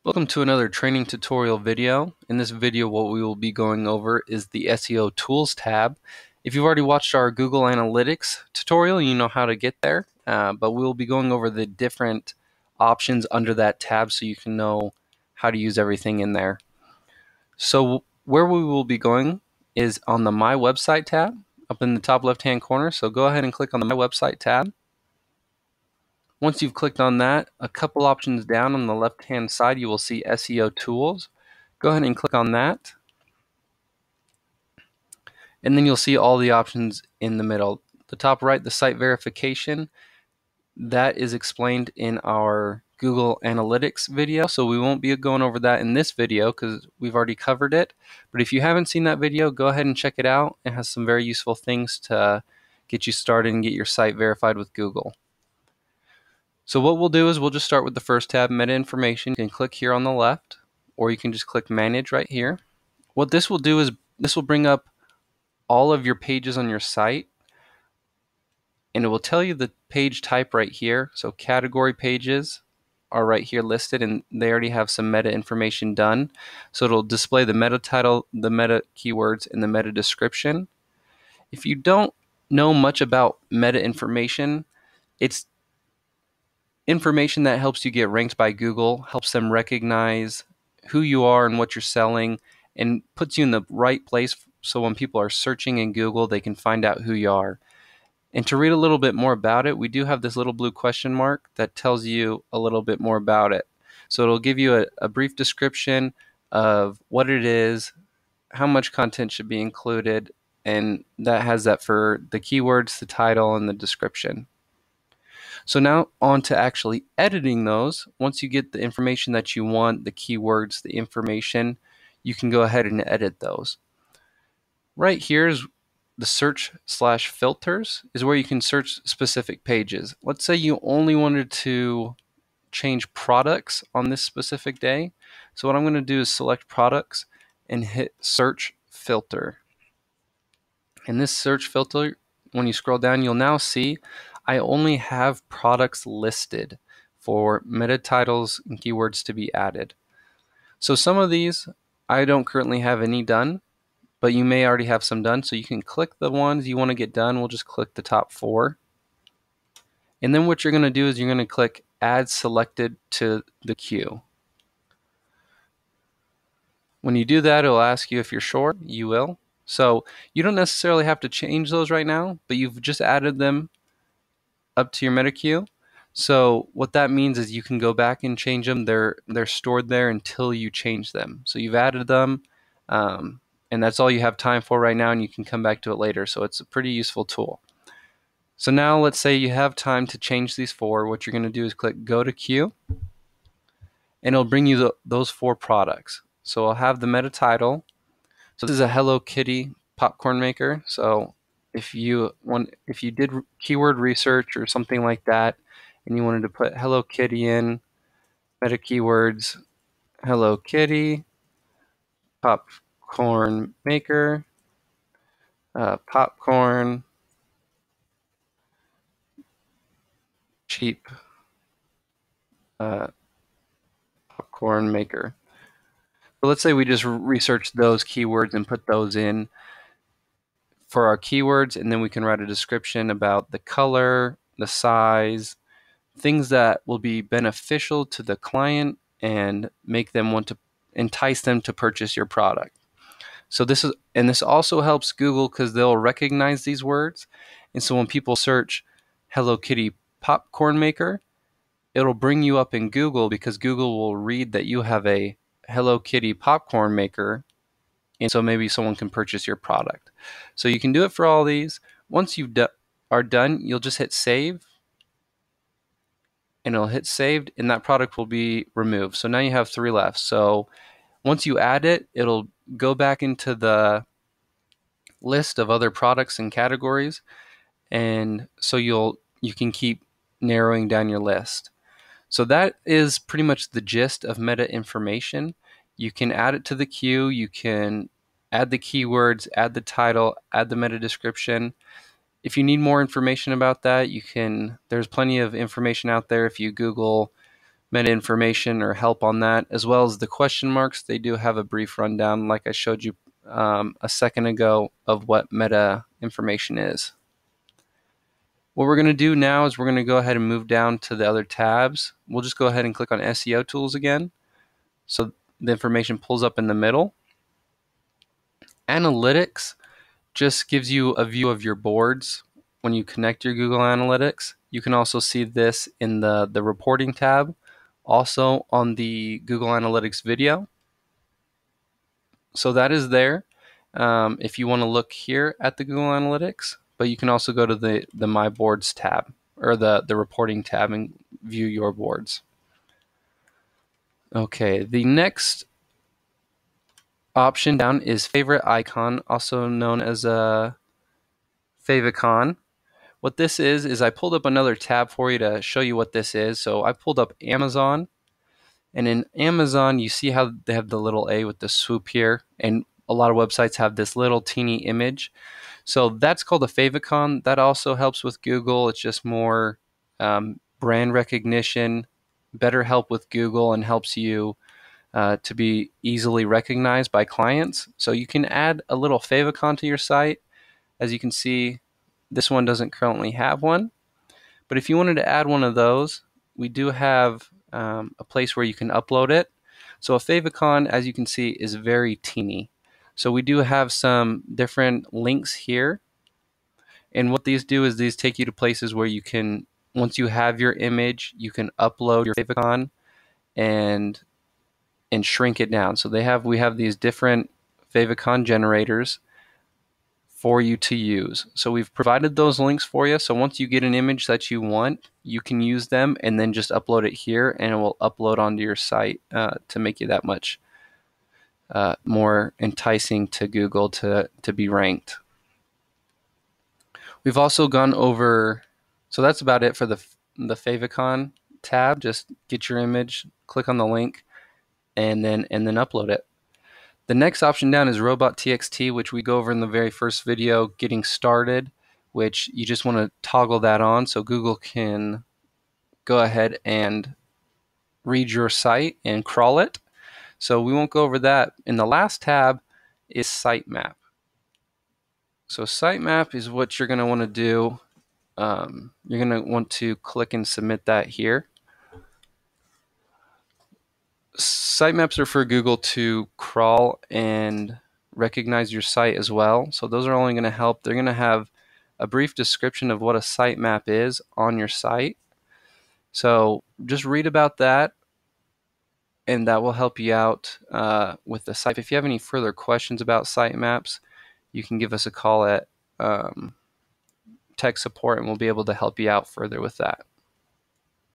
Welcome to another training tutorial video. In this video, what we will be going over is the SEO Tools tab. If you've already watched our Google Analytics tutorial, you know how to get there, but we'll be going over the different options under that tab so you can know how to use everything in there. So where we will be going is on the My Website tab up in the top left-hand corner. So go ahead and click on the My Website tab. Once you've clicked on that, a couple options down on the left-hand side, you will see SEO Tools. Go ahead and click on that. And then you'll see all the options in the middle. The top right, the site verification, that is explained in our Google Analytics video. So we won't be going over that in this video because we've already covered it. But if you haven't seen that video, go ahead and check it out. It has some very useful things to get you started and get your site verified with Google. So what we'll do is we'll just start with the first tab, Meta Information. You can click here on the left, or you can just click Manage right here. What this will do is this will bring up all of your pages on your site, and it will tell you the page type right here. So category pages are right here listed, and they already have some meta information done. So it'll display the meta title, the meta keywords, and the meta description. If you don't know much about meta information, it's information that helps you get ranked by Google, helps them recognize who you are and what you're selling, and puts you in the right place so when people are searching in Google, they can find out who you are. And to read a little bit more about it, we do have this little blue question mark that tells you a little bit more about it. So it'll give you a brief description of what it is, how much content should be included, and that has that for the keywords, the title, and the description. So now on to actually editing those. Once you get the information that you want, the keywords, the information, you can go ahead and edit those. Right here is the search/filters is where you can search specific pages. Let's say you only wanted to change products on this specific day. So what I'm going to do is select products and hit search filter. In this search filter, when you scroll down, you'll now see I only have products listed for meta titles and keywords to be added. So some of these I don't currently have any done, but you may already have some done. So you can click the ones you want to get done. We'll just click the top 4. And then what you're going to do is you're going to click Add Selected to the queue. When you do that, it'll ask you if you're sure. You will. So you don't necessarily have to change those right now, but you've just added them up to your meta queue. So what that means is you can go back and change them. They're stored there until you change them. So you've added them, and that's all you have time for right now, and you can come back to it later. So it's a pretty useful tool. So now let's say you have time to change these 4. What you're going to do is click Go to Queue, and it'll bring you those 4 products. So I'll have the meta title. So this is a Hello Kitty popcorn maker. So if you did keyword research or something like that, and you wanted to put Hello Kitty in, meta keywords, Hello Kitty, popcorn maker, popcorn, cheap popcorn maker. So let's say we just researched those keywords and put those in for our keywords, and then we can write a description about the color, the size, things that will be beneficial to the client and make them want to entice them to purchase your product. So this also helps Google because they'll recognize these words. And so when people search Hello Kitty popcorn maker, it'll bring you up in Google because Google will read that you have a Hello Kitty popcorn maker, and so maybe someone can purchase your product. So you can do it for all these. Once you are done, you'll just hit save, and it'll hit saved, and that product will be removed. So now you have 3 left. So once you add it, it'll go back into the list of other products and categories, and so you can keep narrowing down your list. So that is pretty much the gist of meta information. You can add it to the queue, you can add the keywords, add the title, add the meta description. If you need more information about that, there's plenty of information out there. If you Google meta information or help on that, as well as the question marks. They do have a brief rundown, like I showed you a second ago, of what meta information is. What we're going to do now is we're going to go ahead and move down to the other tabs. We'll just go ahead and click on SEO Tools again. So the information pulls up in the middle. Analytics just gives you a view of your boards when you connect your Google Analytics. You can also see this in the reporting tab, also on the Google Analytics video. So that is there if you want to look here at the Google Analytics, but you can also go to the My Boards tab, or the reporting tab, and view your boards. Okay, the next option down is favorite icon, also known as a favicon. What this is I pulled up another tab for you to show you what this is. So I pulled up Amazon, and in Amazon you see how they have the little A with the swoop here, and a lot of websites have this little teeny image. So that's called a favicon. That also helps with Google. It's just more brand recognition, better help with Google, and helps you to be easily recognized by clients. So you can add a little favicon to your site. As you can see, this one doesn't currently have one. But if you wanted to add one of those, we do have a place where you can upload it. So a favicon, as you can see, is very teeny. So we do have some different links here. And what these do is these take you to places where you can, once you have your image, you can upload your favicon and shrink it down. So we have these different favicon generators for you to use. So we've provided those links for you. So once you get an image that you want, you can use them and then just upload it here, and it will upload onto your site to make you that much more enticing to Google to be ranked. We've also gone over, so that's about it for the favicon tab. Just get your image, click on the link, and then upload it. The next option down is robot.txt, which we go over in the very first video, getting started, which you just want to toggle that on so Google can go ahead and read your site and crawl it. So we won't go over that. In the last tab is sitemap. So sitemap is what you're going to want to do. You're going to want to click and submit that here. Sitemaps are for Google to crawl and recognize your site as well. So those are only going to help. They're going to have a brief description of what a sitemap is on your site. So just read about that, and that will help you out with the site. If you have any further questions about sitemaps, you can give us a call at tech support, and we'll be able to help you out further with that.